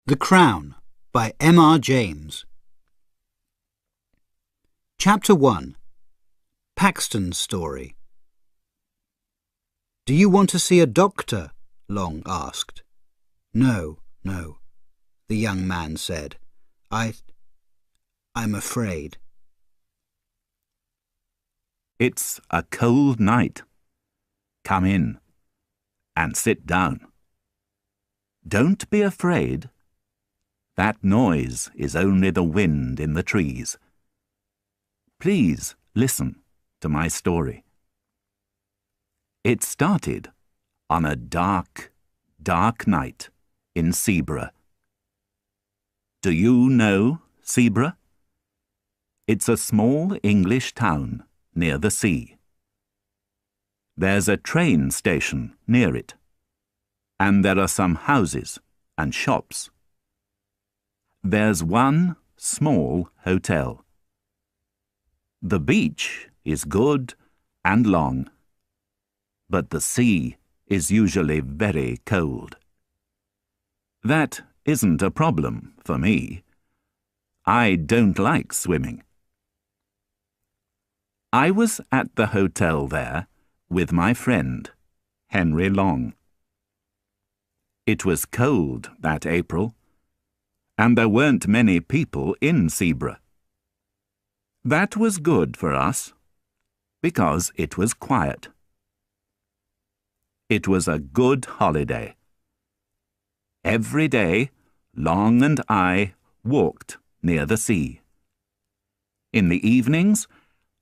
The Crown by M.R.James. Chapter 1. Paxton's Story. "Do you want to see a doctor?" Long asked. No, the young man said. I'm afraid." "It's a cold night. Come in and sit down. Don't be afraid. That noise is only the wind in the trees. Please listen to my story. It started on a dark, dark night in Seaborough. Do you know Seaborough? It's a small English town near the sea. There's a train station near it, and there are some houses and shops. There's one small hotel. The beach is good and long, but the sea is usually very cold. That isn't a problem for me. I don't like swimming. I was at the hotel there with my friend, Henry Long. It was cold that April, and there weren't many people in Seaborough. That was good for us, because it was quiet. It was a good holiday. Every day, Long and I walked near the sea. In the evenings,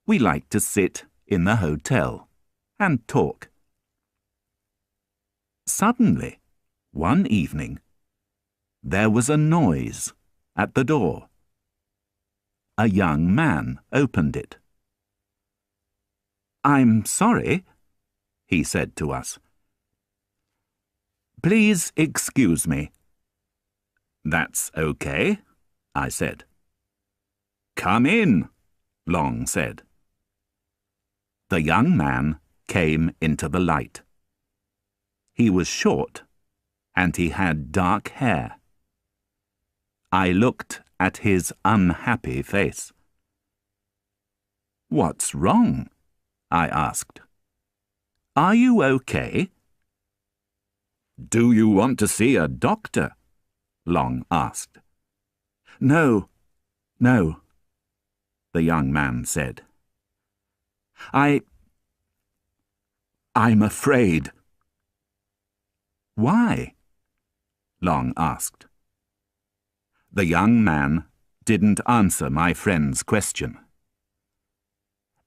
we liked to sit in the hotel and talk. Suddenly, one evening, there was a noise at the door. A young man opened it. "I'm sorry," he said to us. "Please excuse me." "That's okay," I said. "Come in," Long said. The young man came into the light. He was short, and he had dark hair. I looked at his unhappy face. "What's wrong?" I asked. "Are you okay?" "Do you want to see a doctor?" Long asked. No, the young man said. I'm afraid." "Why?" Long asked. The young man didn't answer my friend's question.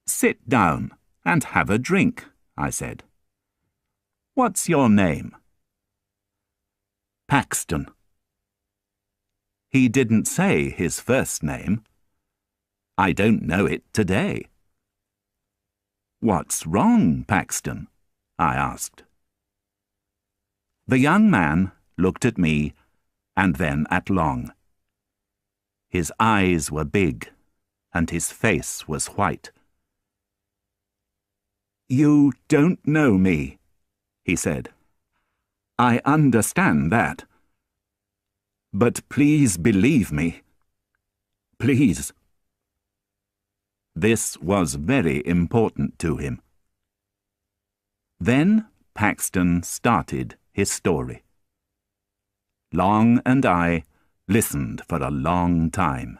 "Sit down and have a drink," I said. "What's your name?" "Paxton." He didn't say his first name. I don't know it today. "What's wrong, Paxton?" I asked. The young man looked at me and then at Long. His eyes were big and his face was white. "You don't know me," he said. "I understand that. But please believe me. Please." This was very important to him. Then Paxton started his story. Long and I listened for a long time.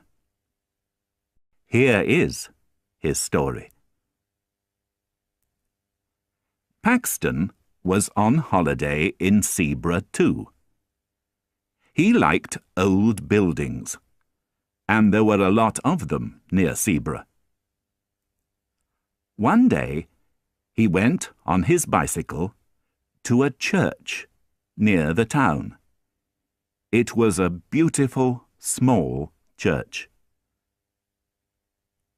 Here is his story. Paxton was on holiday in Seaborough too. He liked old buildings, and there were a lot of them near Seaborough. One day, he went on his bicycle to a church near the town. It was a beautiful, small church.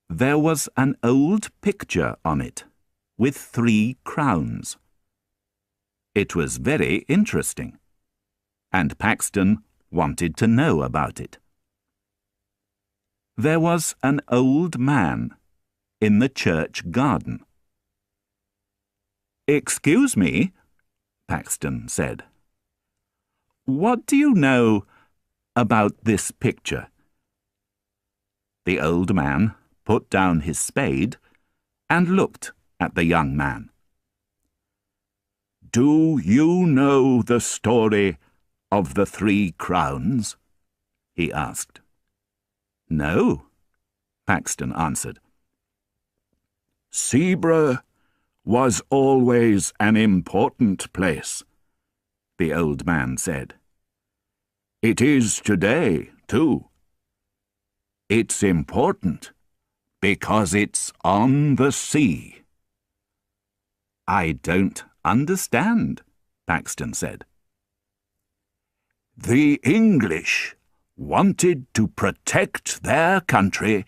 There was an old picture on it with 3 crowns. It was very interesting, and Paxton wanted to know about it. There was an old man in the church garden. "Excuse me," Paxton said. "What do you know about this picture?" The old man put down his spade and looked at the young man. "Do you know the story of the 3 crowns?" he asked. "No," Paxton answered. "Seabrugh was always an important place," the old man said. "It is today, too. It's important because it's on the sea." "I don't understand," Paxton said. "The English wanted to protect their country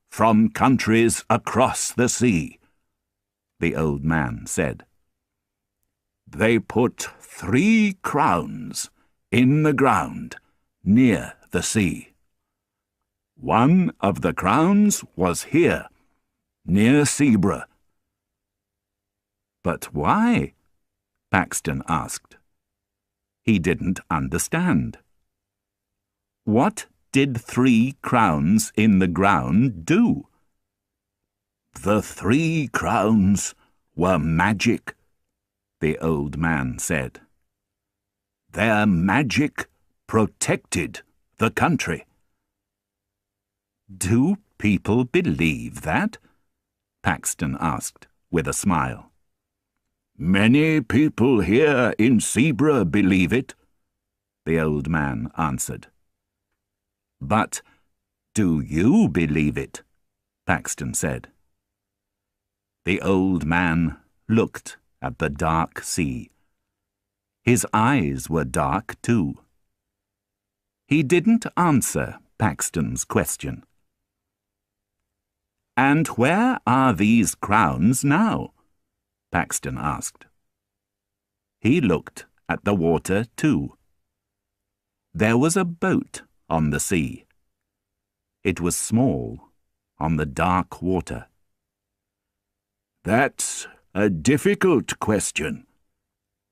from countries across the sea," the old man said. "They put 3 crowns in the ground near the sea. One of the crowns was here, near Seabrugh." "But why?" Paxton asked. He didn't understand. What did 3 crowns in the ground do? "The 3 crowns were magic," the old man said. "Their magic protected the country." "Do people believe that?" Paxton asked, with a smile. "Many people here in Seabrugh believe it," the old man answered. "But do you believe it?" Paxton said. The old man looked at the dark sea. His eyes were dark too. He didn't answer Paxton's question. "And where are these crowns now?" Paxton asked. He looked at the water too. There was a boat on the sea. It was small, on the dark water. "That's a difficult question,"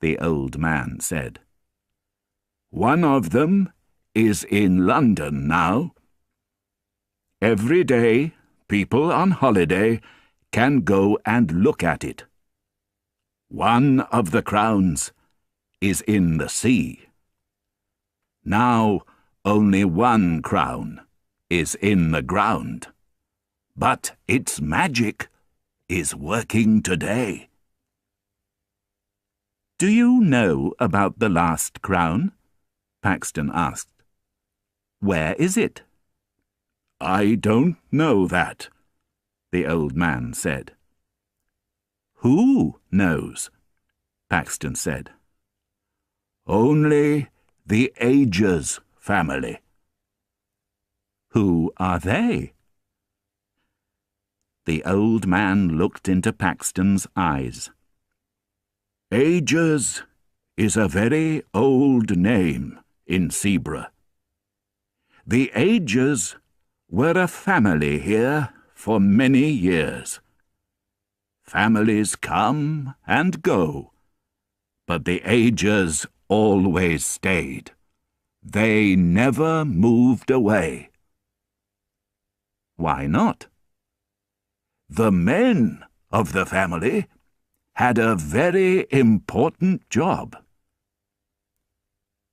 the old man said. "One of them is in London now. Every day, people on holiday can go and look at it. One of the crowns is in the sea. Now only 1 crown is in the ground, but its magic is working today." "Do you know about the last crown?" Paxton asked. "Where is it?" "I don't know that," the old man said. "Who knows?" Paxton said. "Only the Agers family." "Who are they?" The old man looked into Paxton's eyes. "Agers is a very old name in Seabrugh. The Agers were a family here for many years. Families come and go, but the Agers always stayed. They never moved away." "Why not?" "The men of the family had a very important job."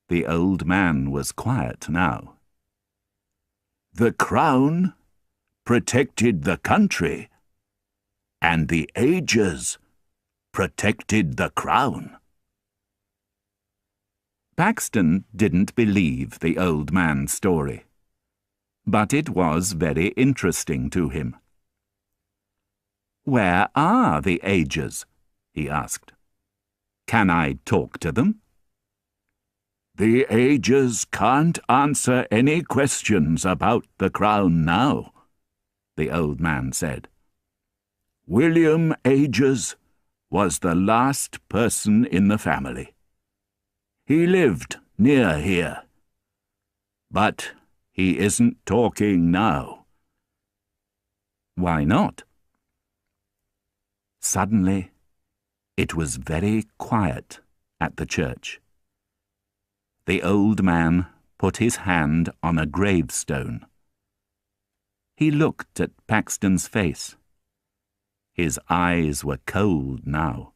The old man was quiet now. "The crown protected the country, and the Agers protected the crown." Paxton didn't believe the old man's story, but it was very interesting to him. "Where are the Agers?" he asked. "Can I talk to them?" "The Agers can't answer any questions about the crown now," the old man said. "William Agers was the last person in the family. He lived near here. But he isn't talking now." "Why not?" Suddenly, it was very quiet at the church. The old man put his hand on a gravestone. He looked at Paxton's face. His eyes were cold now.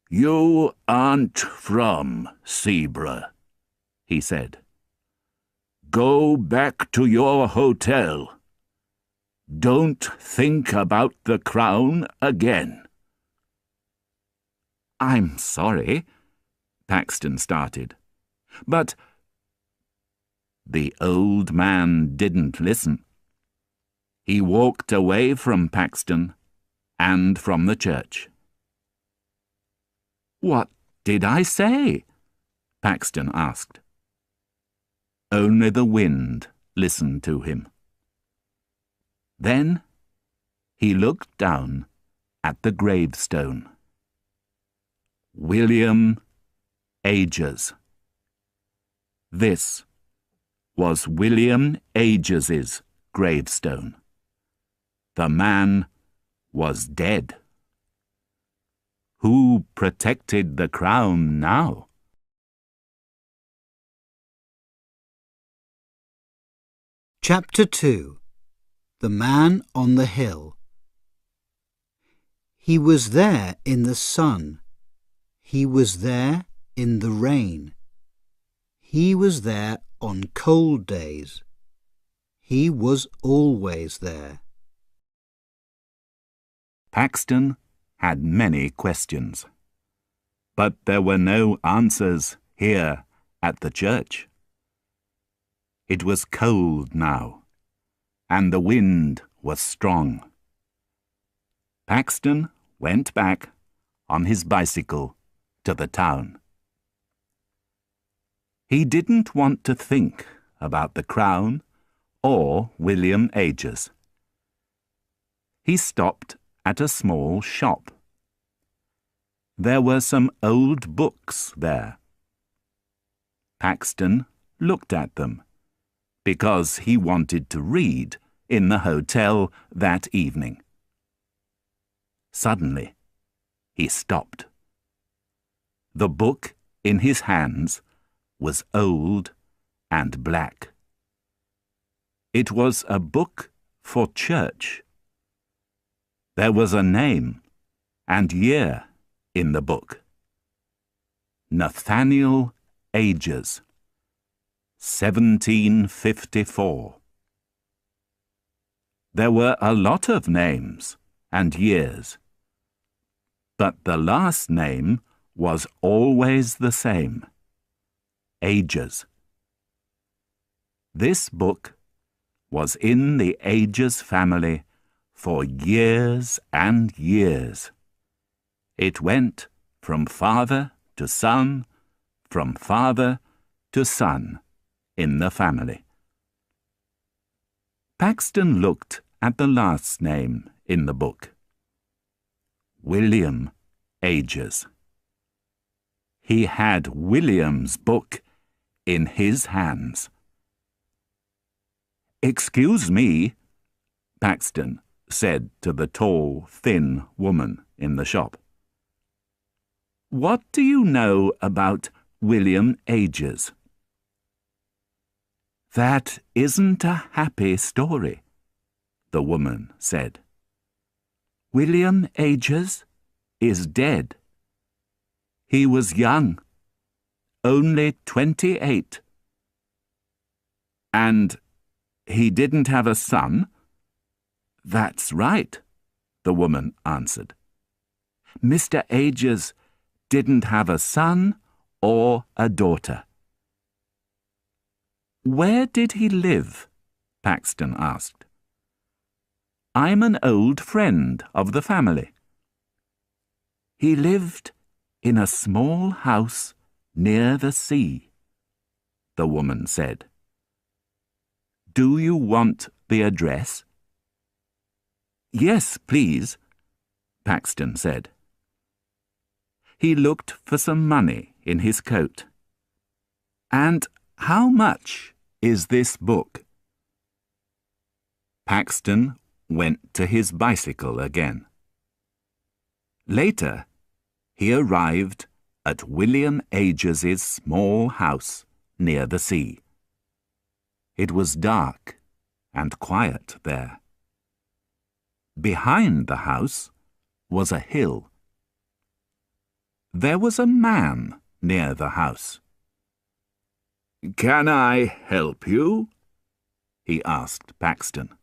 "You aren't from Zebra," he said. "Go back to your hotel. Don't think about the Crown again." "I'm sorry," Paxton started. "But—" The old man didn't listen. He walked away from Paxton and from the church. "What did I say?" Paxton asked. Only the wind listened to him. Then he looked down at the gravestone. William Ages. This was William Ages's gravestone. The man was dead. Who protected the crown now? Chapter 2. The Man on the Hill. He was there in the sun. He was there in the rain. He was there on cold days. He was always there. Paxton had many questions, but there were no answers here at the church. It was cold now, and the wind was strong. Paxton went back on his bicycle to the town. He didn't want to think about the Crown or William Ages. He stopped at a small shop. There were some old books there. Paxton looked at them because he wanted to read in the hotel that evening. Suddenly, he stopped. The book in his hands was old and black. It was a book for church. There was a name and year in the book. Nathaniel Ages, 1754. There were a lot of names and years, but the last name was always the same: Ages. This book was in the Ages family for years and years. It went from father to son, from father to son in the family. Paxton looked at the last name in the book: William Ages. He had William's book in his hands. "Excuse me," Paxton said to the tall, thin woman in the shop. "What do you know about William Ages?" "That isn't a happy story," the woman said. "William Ages is dead. He was young, only 28. And he didn't have a son?" "That's right," the woman answered. "Mr. Ages didn't have a son or a daughter." "Where did he live?" Paxton asked. "I'm an old friend of the family." "He lived in a small house near the sea," the woman said. "Do you want the address?" "Yes, please," Paxton said. He looked for some money in his coat. "And how much is this book?" Paxton went to his bicycle again. Later, he arrived at William Ages's small house near the sea. It was dark and quiet there. Behind the house was a hill. There was a man near the house. "Can I help you?" he asked Paxton.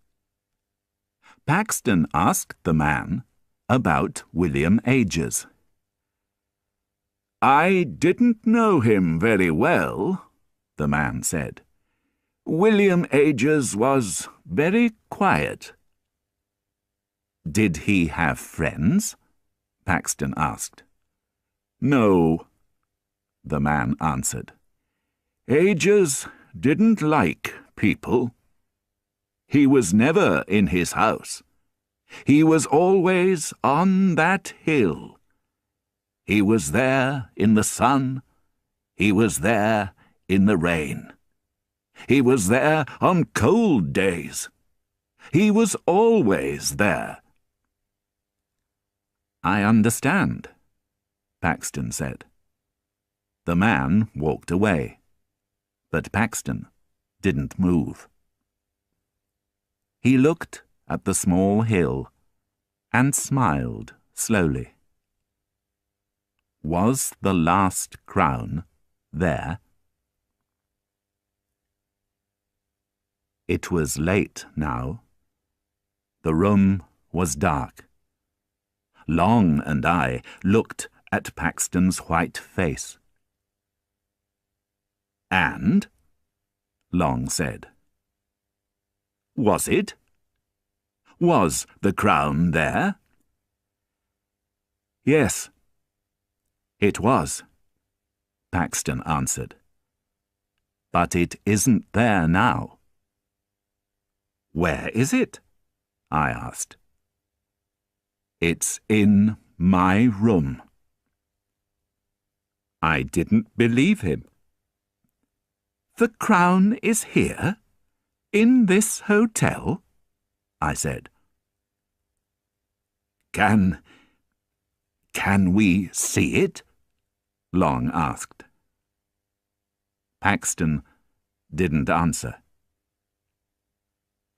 Paxton asked the man about William Ages. "I didn't know him very well," the man said. "William Ages was very quiet." "Did he have friends?" Paxton asked. "No," the man answered. "Ages didn't like people. He was never in his house. He was always on that hill. He was there in the sun. He was there in the rain. He was there on cold days. He was always there." "I understand," Paxton said. The man walked away, but Paxton didn't move. He looked at the small hill and smiled slowly. Was the last crown there? It was late now. The room was dark. Long and I looked at Paxton's white face. "And?" Long said. "Was it? Was the crown there?" "Yes, it was," Paxton answered. "But it isn't there now." "Where is it?" I asked. "It's in my room." I didn't believe him. "The crown is here? In this hotel?" I said. Can we see it?" Long asked. Paxton didn't answer.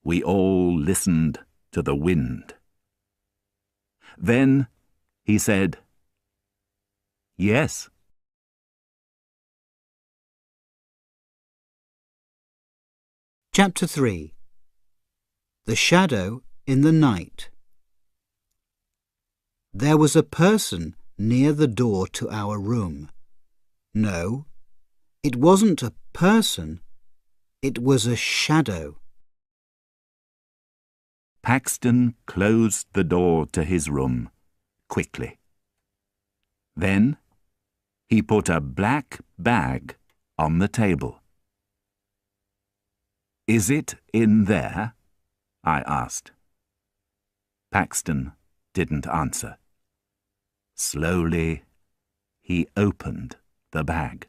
We all listened to the wind. Then he said, "Yes." Chapter 3. The Shadow in the Night. There was a person near the door to our room. No, it wasn't a person, it was a shadow. Paxton closed the door to his room quickly. Then he put a black bag on the table. "Is it in there?" I asked. Paxton didn't answer. Slowly, he opened the bag.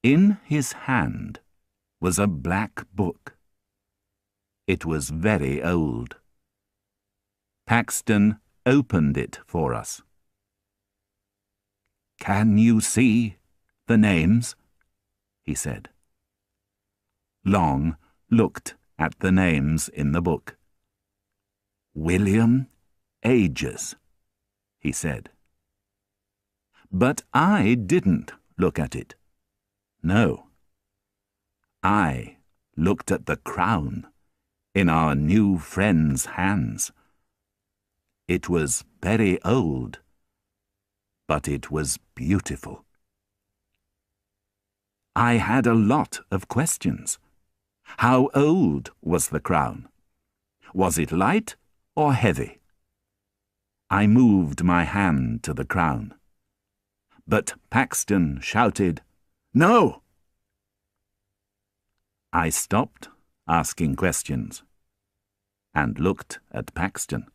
In his hand was a black book. It was very old. Paxton opened it for us. "Can you see the names?" he said. Long looked at the names in the book. "William Ages," he said. But I didn't look at it. No. I looked at the crown in our new friend's hands. It was very old, but it was beautiful. I had a lot of questions. How old was the crown? Was it light or heavy? I moved my hand to the crown. But Paxton shouted, "No!" I stopped asking questions and looked at Paxton.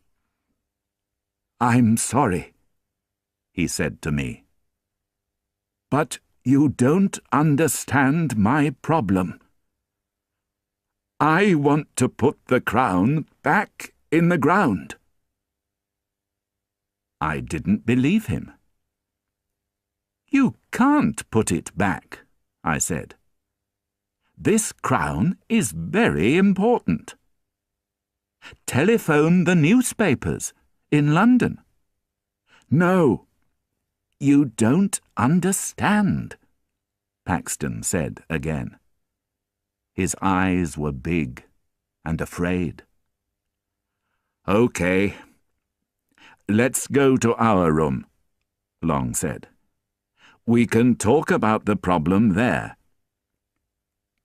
"I'm sorry," he said to me. "But you don't understand my problem. I want to put the crown back in the ground." I didn't believe him. "You can't put it back," I said. "This crown is very important. Telephone the newspapers in London." "No, you don't understand," Paxton said again. His eyes were big and afraid. "Okay, let's go to our room," Long said. "We can talk about the problem there."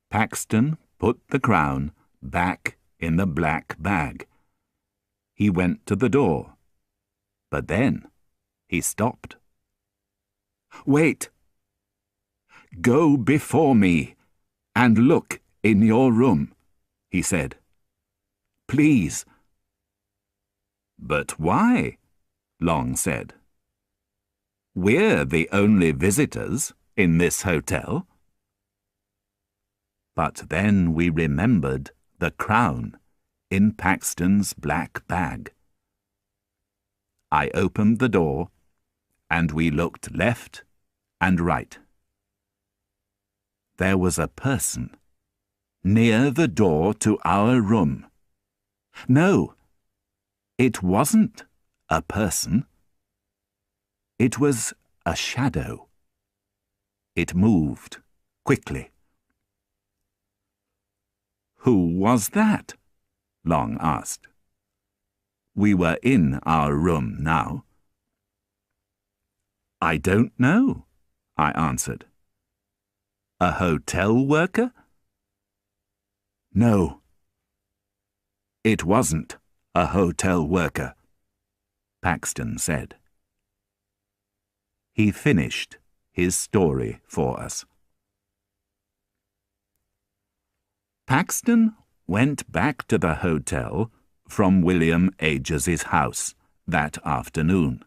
Paxton put the crown back in the black bag. He went to the door, but then he stopped. "Wait. Go before me and look in your room," he said. "Please." "But why?" Long said. "We're the only visitors in this hotel." But then we remembered the crown in Paxton's black bag. I opened the door, and we looked left and right. There was a person near the door to our room. No, it wasn't a person. It was a shadow. It moved quickly. "Who was that?" Long asked. We were in our room now. "I don't know," I answered. "A hotel worker?" "No, it wasn't a hotel worker," Paxton said. He finished his story for us. Paxton went back to the hotel from William Ages's house that afternoon.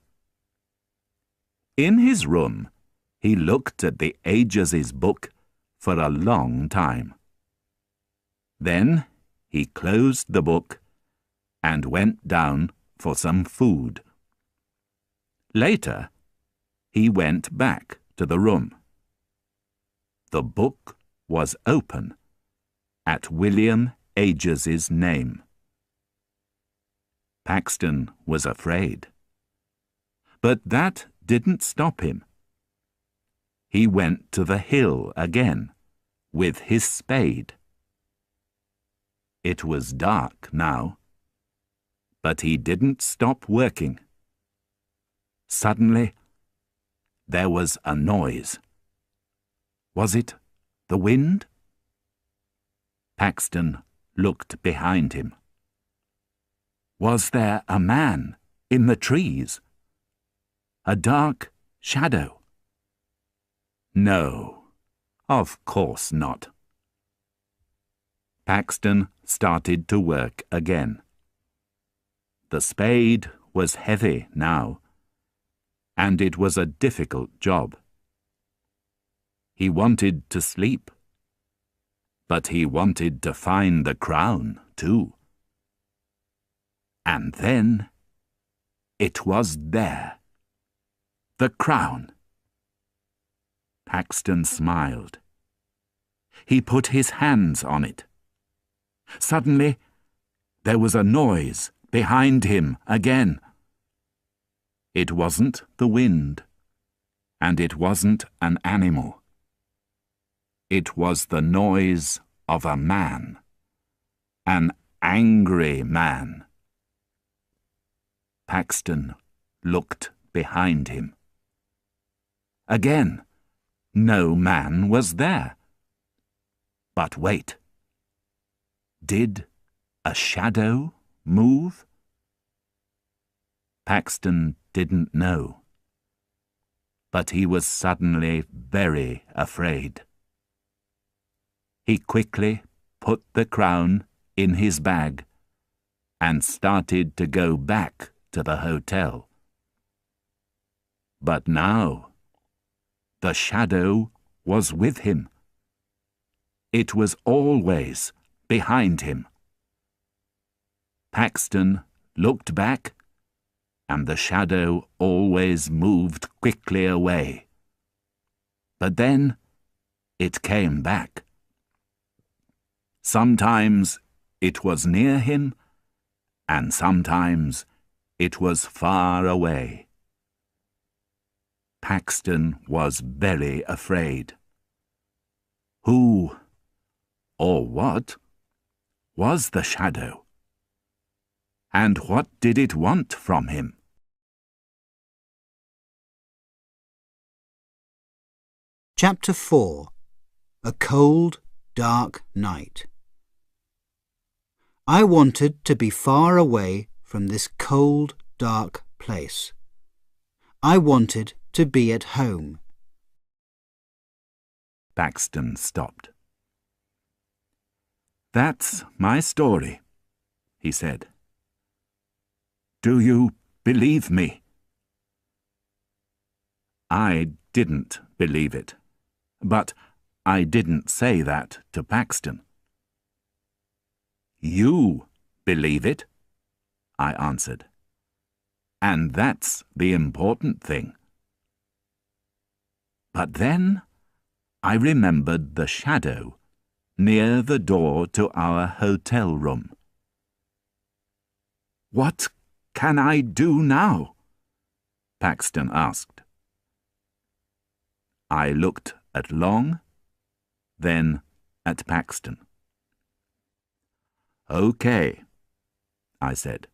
In his room, he looked at the Ages's book for a long time. Then he closed the book and went down for some food. Later, he went back to the room. The book was open at William Ages's name. Paxton was afraid. But that didn't stop him. He went to the hill again with his spade. It was dark now, but he didn't stop working. Suddenly, there was a noise. Was it the wind? Paxton looked behind him. Was there a man in the trees? A dark shadow? No, of course not. Paxton started to work again. The spade was heavy now, and it was a difficult job. He wanted to sleep, but he wanted to find the crown too. And then it was there. The crown. Paxton smiled. He put his hands on it. Suddenly, there was a noise behind him again. It wasn't the wind, and it wasn't an animal. It was the noise of a man, an angry man. Paxton looked behind him. Again, no man was there. But wait. Did a shadow move? Paxton didn't know. But he was suddenly very afraid. He quickly put the crown in his bag and started to go back to the hotel. But now, the shadow was with him. It was always behind him. Paxton looked back, and the shadow always moved quickly away, But then it came back. Sometimes it was near him, and sometimes it was far away. Paxton was very afraid. Who, or what, was the shadow? And what did it want from him? Chapter 4. A Cold, Dark Night. I wanted to be far away from this cold, dark place. I wanted to be at home. Paxton stopped. "That's my story," he said. "Do you believe me?" I didn't believe it, but I didn't say that to Paxton. "You believe it," I answered, "and that's the important thing." But then I remembered the shadow near the door to our hotel room. "What can I do now?" Paxton asked. I looked at Long, then at Paxton. "Okay," I said.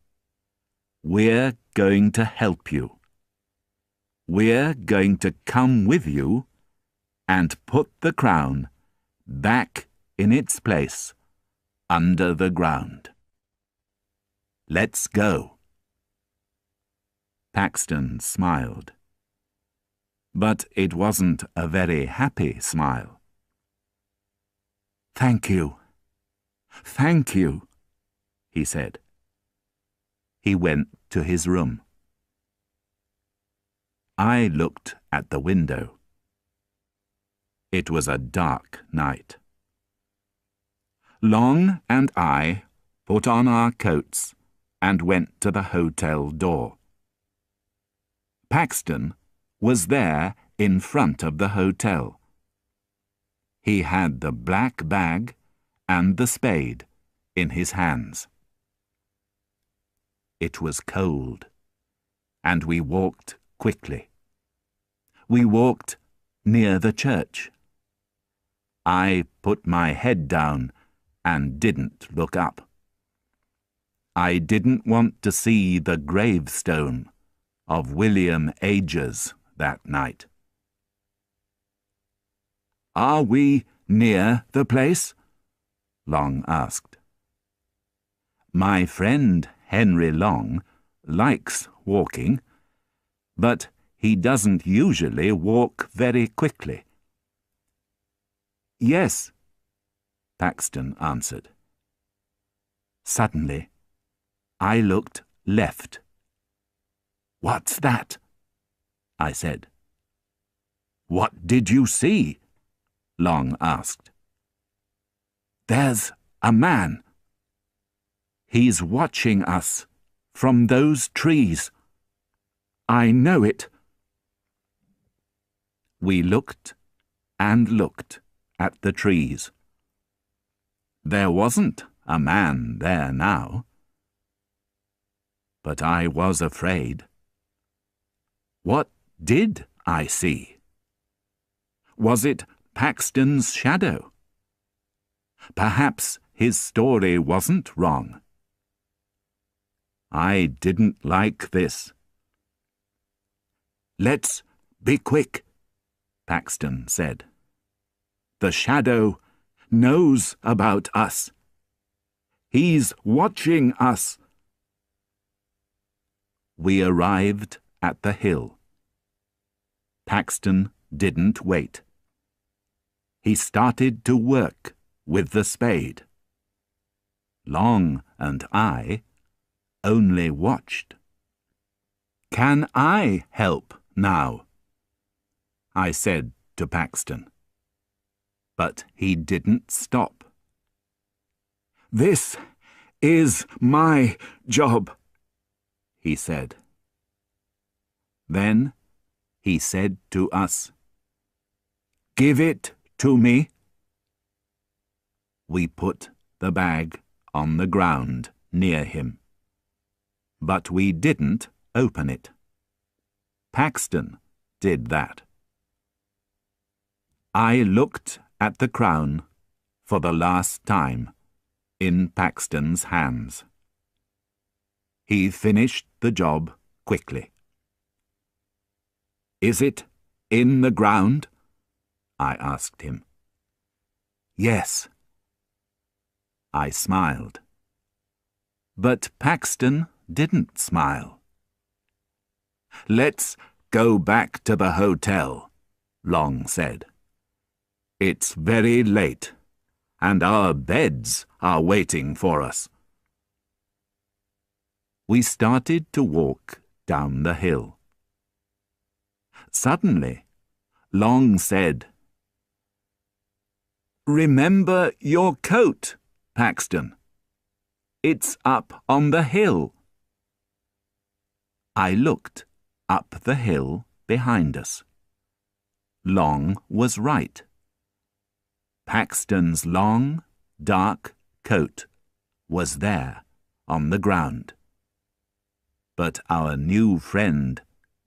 "We're going to help you. We're going to come with you and put the crown back in its place under the ground. Let's go." Paxton smiled. But it wasn't a very happy smile. "Thank you. Thank you," he said. He went to his room. I looked at the window. It was a dark night. Long and I put on our coats and went to the hotel door. Paxton was there in front of the hotel. He had the black bag and the spade in his hands. It was cold, and we walked quickly. We walked near the church. I put my head down and didn't look up. I didn't want to see the gravestone of William Agers that night. "Are we near the place?" Long asked. My friend Henry Long likes walking, but he doesn't usually walk very quickly. "Yes," Paxton answered. Suddenly, I looked left. "What's that?" I said. "What did you see?" Long asked. "There's a man. He's watching us from those trees. I know it." We looked and looked at the trees. There wasn't a man there now. But I was afraid. What did I see? Was it Paxton's shadow? Perhaps his story wasn't wrong. I didn't like this. "Let's be quick," Paxton said. "The shadow knows about us. He's watching us." We arrived at the hill. Paxton didn't wait. He started to work with the spade. Long and I only watched. "Can I help now?" I said to Paxton. But he didn't stop. "This is my job," he said. Then he said to us, Give it to me. We put the bag on the ground near him, but we didn't open it. Paxton did that. I looked at the crown for the last time in Paxton's hands. He finished the job quickly. Is it in the ground? I asked him. Yes. I smiled. But Paxton didn't smile. Let's go back to the hotel, Long said. It's very late, and our beds are waiting for us. We started to walk down the hill. Suddenly, Long said, Remember your coat, Paxton. It's up on the hill. I looked up the hill behind us. Long was right. Paxton's long, dark coat was there on the ground. But our new friend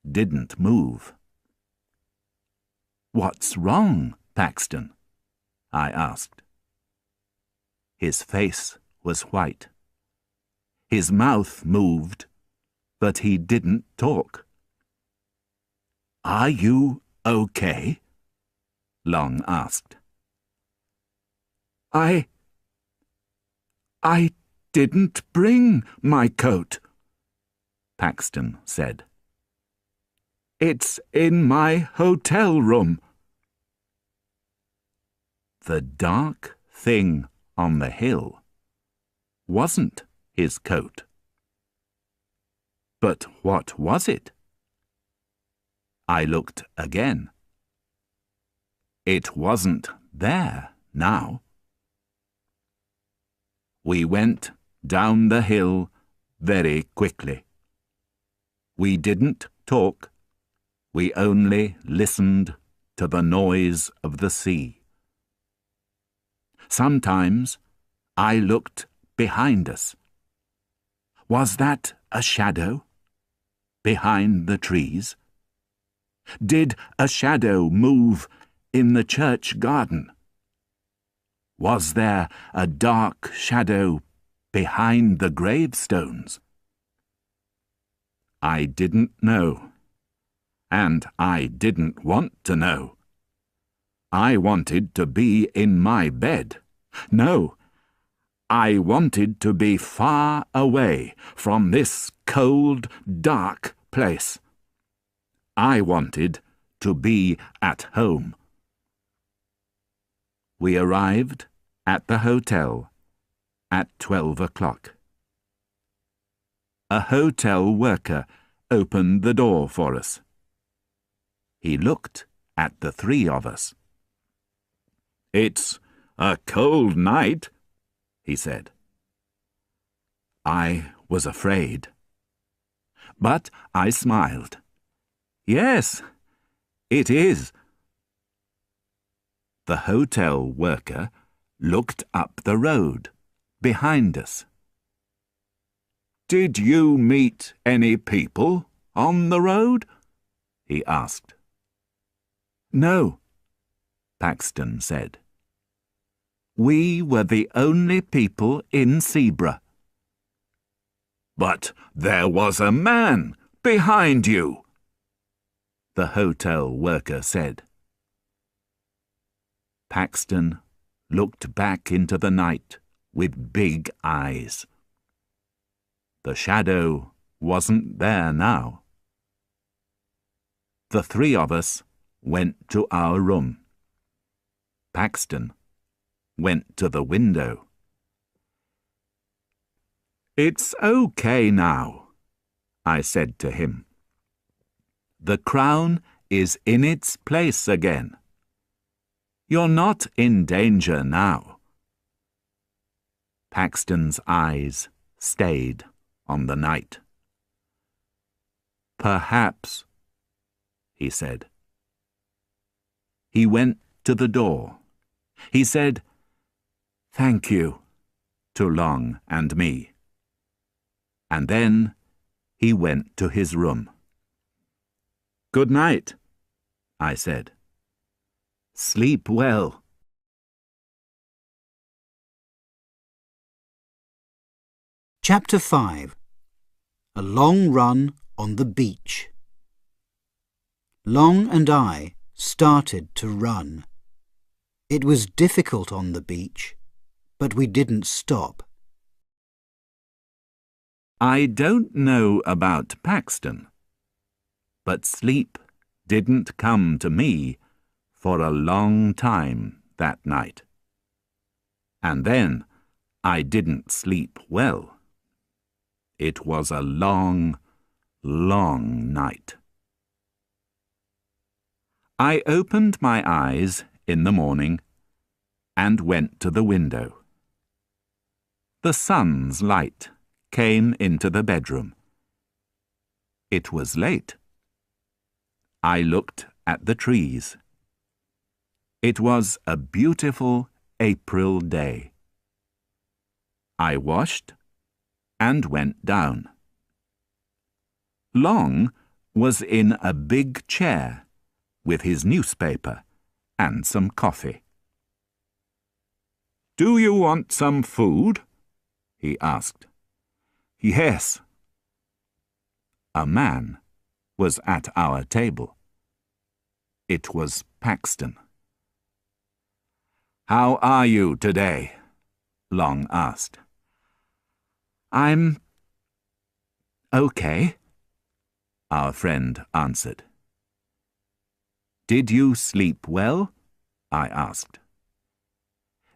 didn't move. What's wrong, Paxton? I asked. His face was white. His mouth moved, but he didn't talk. Are you okay? Long asked. I didn't bring my coat, Paxton said. It's in my hotel room. The dark thing on the hill wasn't his coat. But what was it? I looked again. It wasn't there now. We went down the hill very quickly. We didn't talk. We only listened to the noise of the sea. Sometimes I looked behind us. Was that a shadow behind the trees? Did a shadow move in the church garden? Was there a dark shadow behind the gravestones? I didn't know, and I didn't want to know. I wanted to be in my bed. No, I wanted to be far away from this cold, dark place. I wanted to be at home. We arrived at the hotel at 12 o'clock. A hotel worker opened the door for us. He looked at the three of us. It's a cold night, he said. I was afraid. But I smiled. Yes, it is. The hotel worker looked up the road behind us. Did you meet any people on the road? He asked. No, Paxton said. We were the only people in Zebra. But there was a man behind you, the hotel worker said. Paxton looked back into the night with big eyes. The shadow wasn't there now. The three of us went to our room. Paxton went to the window. It's okay now, I said to him. The crown is in its place again. You're not in danger now. Paxton's eyes stayed on the night. Perhaps, he said. He went to the door. He said, "Thank you," to Long and me. And then he went to his room. "Good night," I said. "Sleep well." Chapter 5. A long run on the beach. Long and I started to run. It was difficult on the beach, but we didn't stop. I don't know about Paxton, but sleep didn't come to me for a long time that night. And then I didn't sleep well. It was a long, long night. I opened my eyes in the morning and went to the window. The sun's light came into the bedroom. It was late. I looked at the trees. It was a beautiful April day. I washed and went down. Long was in a big chair with his newspaper and some coffee. "Do you want some food?" he asked. "Yes." A man was at our table. It was Paxton. "How are you today?" Long asked. "I'm okay," our friend answered. "Did you sleep well?" I asked.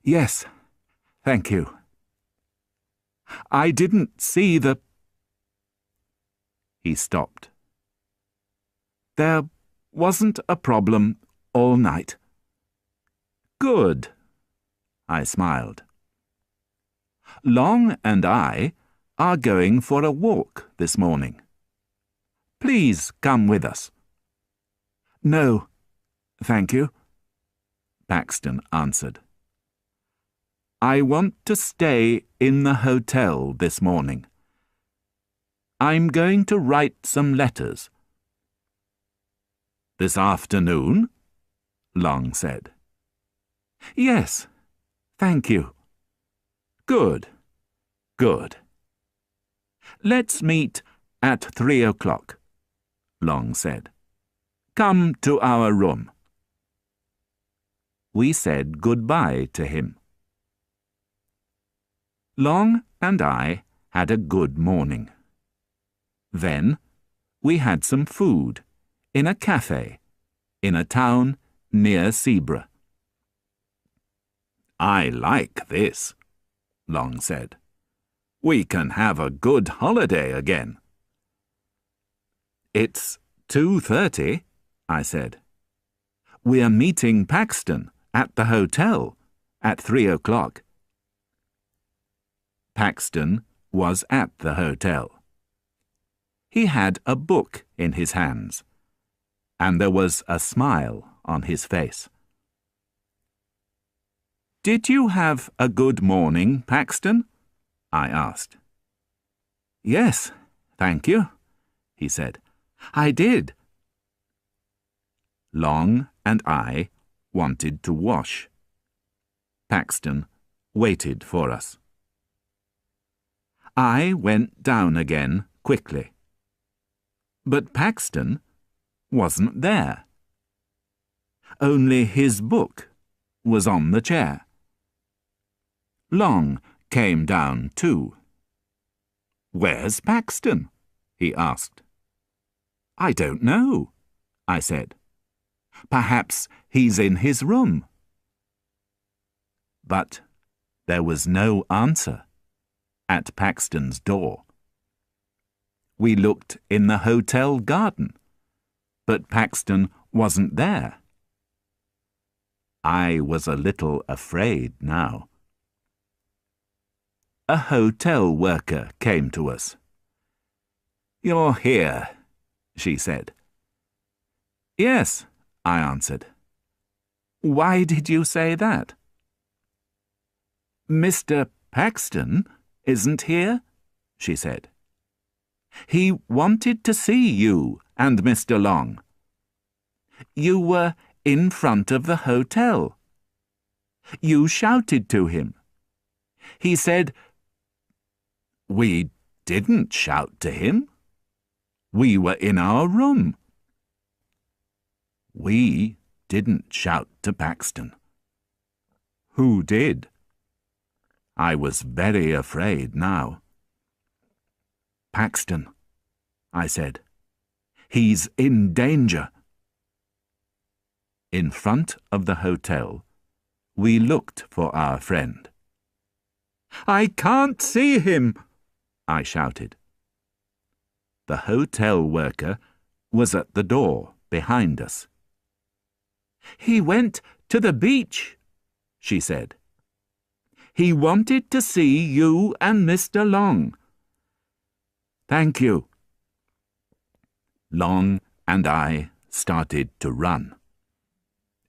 "Yes, thank you. I didn't see the—" He stopped. "There wasn't a problem all night." "Good," I smiled. "Long and I are going for a walk this morning. Please come with us." "No, thank you," Paxton answered. "I want to stay in the hotel this morning. I'm going to write some letters." "This afternoon?" Long said. "Yes, thank you." "Good, good. Let's meet at 3 o'clock, Long said. "Come to our room." We said goodbye to him. Long and I had a good morning. Then we had some food in a cafe in a town near Zebra. "I like this," Long said. "We can have a good holiday again." "It's 2:30, I said. "We're meeting Paxton at the hotel at 3 o'clock. Paxton was at the hotel. He had a book in his hands, and there was a smile on his face. "Did you have a good morning, Paxton?" I asked. "Yes, thank you," he said. "I did." Long and I wanted to wash. Paxton waited for us. I went down again quickly. But Paxton wasn't there. Only his book was on the chair. Long came down too. "Where's Paxton?" he asked. "I don't know," I said. "Perhaps he's in his room." But there was no answer at Paxton's door. We looked in the hotel garden, but Paxton wasn't there. I was a little afraid now. A hotel worker came to us. "You're here," she said. "Yes," I answered. Why did you say that? Mr. Paxton isn't here, she said. He wanted to see you and Mr. Long. You were in front of the hotel. You shouted to him. He said, We didn't shout to him. We were in our room. We didn't shout to Paxton. Who did? I was very afraid now. Paxton, I said. He's in danger. In front of the hotel, we looked for our friend. I can't see him, I shouted. The hotel worker was at the door behind us. He went to the beach, she said. He wanted to see you and Mr. Long. Thank you. Long and I started to run.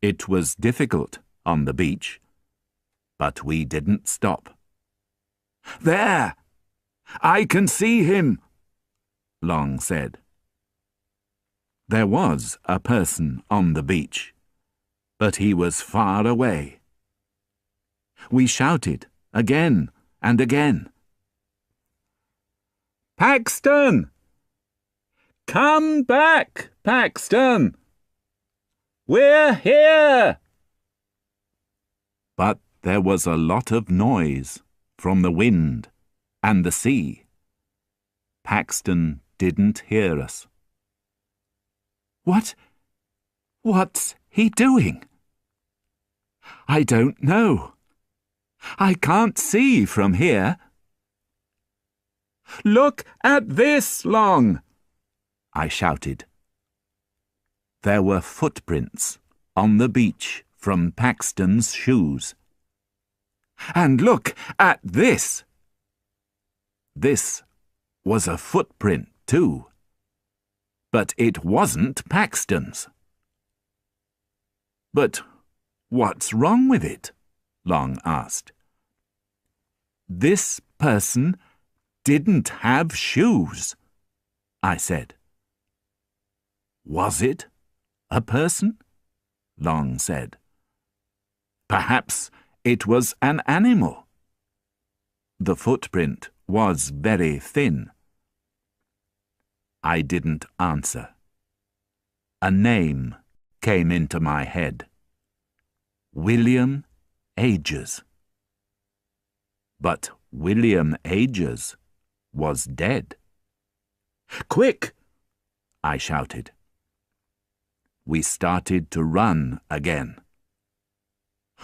It was difficult on the beach, but we didn't stop. There! I can see him, Long said. There was a person on the beach, but he was far away. We shouted again and again. Paxton! Come back, Paxton! We're here! But there was a lot of noise from the wind and the sea. Paxton didn't hear us. What's he doing? I don't know. I can't see from here. Look at this, Long! I shouted. There were footprints on the beach from Paxton's shoes. And look at this! This was a footprint too, but it wasn't Paxton's. But what's wrong with it? Long asked. This person didn't have shoes, I said. Was it a person? Long said. Perhaps it was an animal. The footprint was very thin. I didn't answer. A name came into my head. William Agers. But William Agers was dead. Quick! I shouted. We started to run again.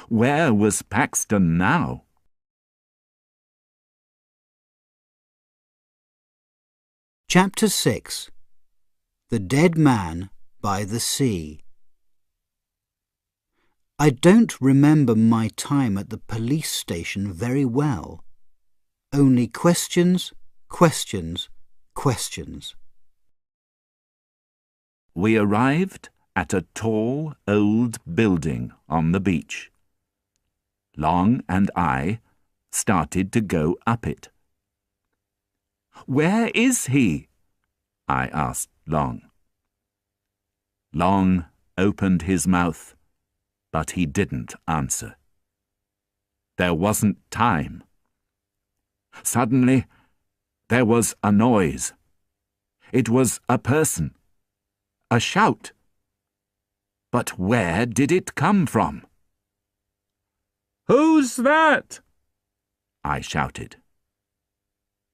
Where was Paxton now? Chapter 6. The Dead Man by the Sea. I don't remember my time at the police station very well. Only questions, questions, questions. We arrived at a tall, old building on the beach. Long and I started to go up it. Where is he? I asked Long. Long opened his mouth, but he didn't answer. There wasn't time. Suddenly, there was a noise. It was a person. A shout. But where did it come from? Who's that? I shouted.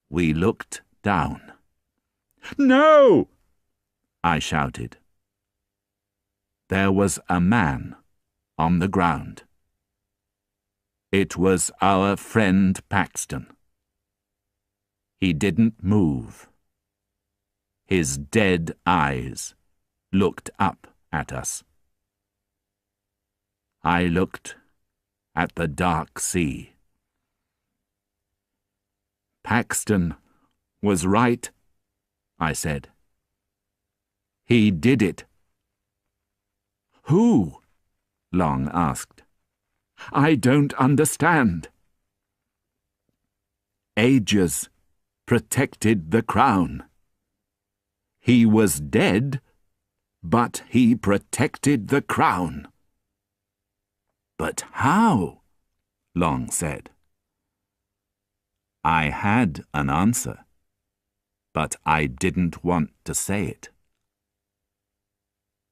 We looked down. No! I shouted. There was a man on the ground. It was our friend Paxton. He didn't move. His dead eyes looked up at us. I looked at the dark sea. Paxton was right, I said. He did it. Who? Long asked. "I don't understand." "Ages protected the crown. He was dead, but he protected the crown." "But how?" Long said. I had an answer, but I didn't want to say it.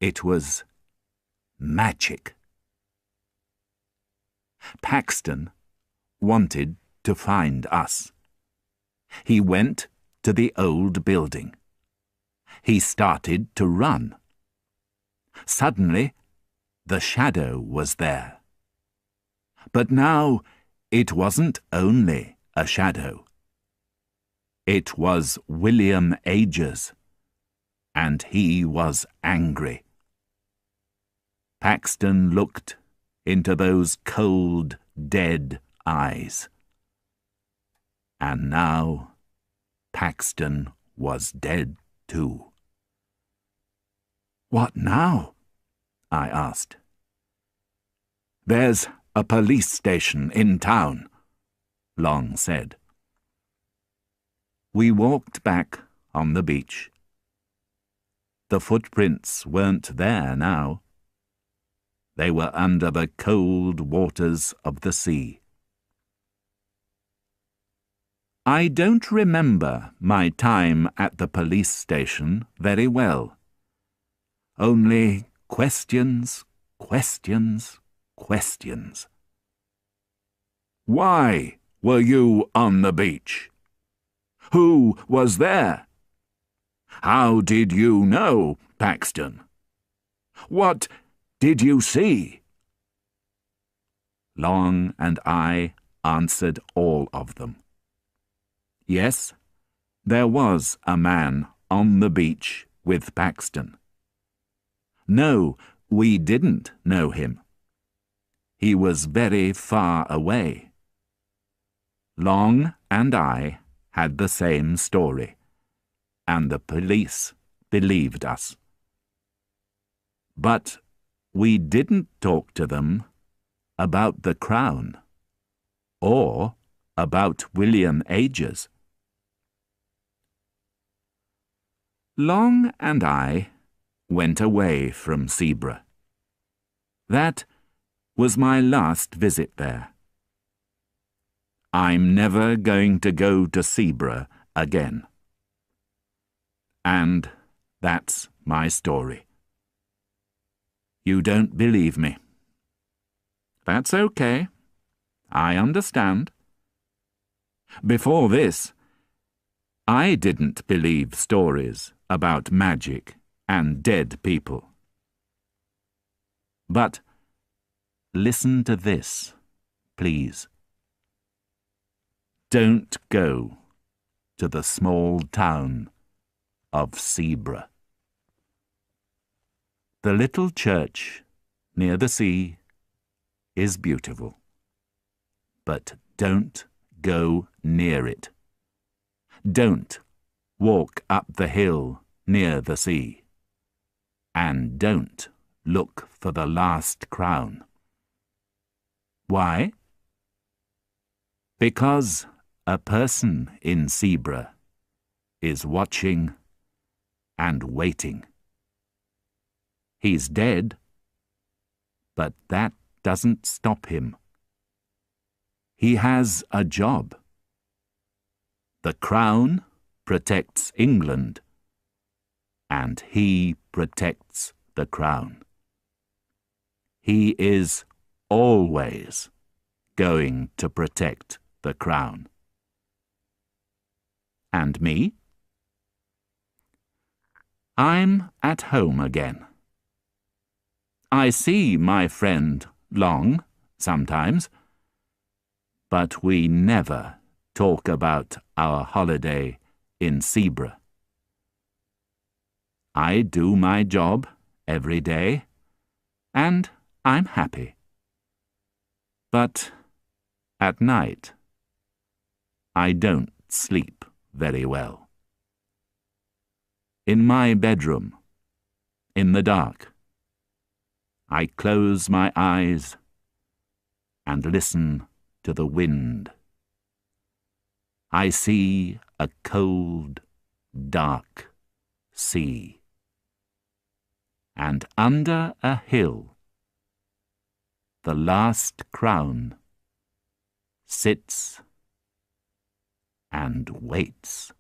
It was magic. Paxton wanted to find us. He went to the old building. He started to run. Suddenly, the shadow was there. But now it wasn't only a shadow. It was William Ages, and he was angry. Paxton looked into those cold, dead eyes. And now Paxton was dead too. "What now?" I asked. "There's a police station in town," Long said. We walked back on the beach. The footprints weren't there now. They were under the cold waters of the sea. I don't remember my time at the police station very well. Only questions, questions, questions. "Why were you on the beach? Who was there? How did you know, Paxton? What did you see?" Long and I answered all of them. Yes, there was a man on the beach with Paxton. No, we didn't know him. He was very far away. Long and I had the same story, and the police believed us. But we didn't talk to them about the crown or about William Ages. Long and I went away from Zebra. That was my last visit there. I'm never going to go to Zebra again. And that's my story. You don't believe me. That's okay. I understand. Before this, I didn't believe stories about magic and dead people. But listen to this, please. Don't go to the small town of Zebra. The little church near the sea is beautiful, but don't go near it. Don't walk up the hill near the sea, and don't look for the last crown. Why? Because a person in Zebra is watching and waiting. He's dead, but that doesn't stop him. He has a job. The crown protects England, and he protects the crown. He is always going to protect the crown. And me? I'm at home again. I see my friend Long sometimes, but we never talk about our holiday in Zebra. I do my job every day, and I'm happy. But at night, I don't sleep very well. In my bedroom, in the dark, I close my eyes and listen to the wind. I see a cold, dark sea. And under a hill, the last crown sits and waits.